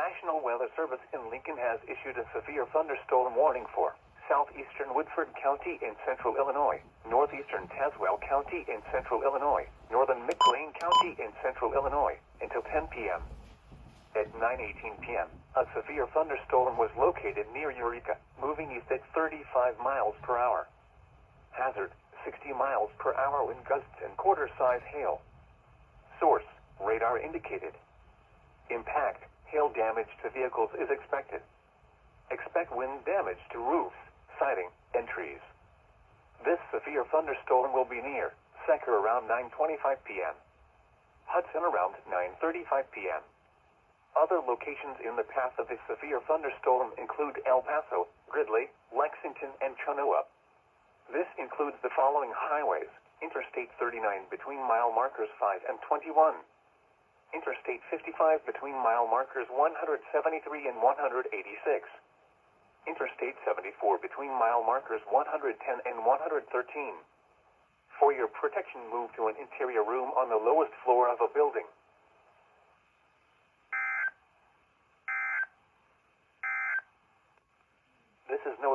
National Weather Service in Lincoln has issued a severe thunderstorm warning for southeastern Woodford County in central Illinois, northeastern Tazewell County in central Illinois, northern McLean County in central Illinois, until 10 p.m. At 9:18 p.m., a severe thunderstorm was located near Eureka, moving east at 35 miles per hour. Hazard, 60 miles per hour wind gusts and quarter-size hail. Source, radar indicated. Impact, hail damage to vehicles is expected. Expect wind damage to roofs, siding, and trees. This severe thunderstorm will be near Secker around 9:25 p.m. Hudson around 9:35 p.m. Other locations in the path of this severe thunderstorm include El Paso, Gridley, Lexington, and Chenoa. This includes the following highways: Interstate 39 between mile markers 5 and 21. Interstate 55 between mile markers 173 and 186. Interstate 74 between mile markers 110 and 113. For your protection, move to an interior room on the lowest floor of a building.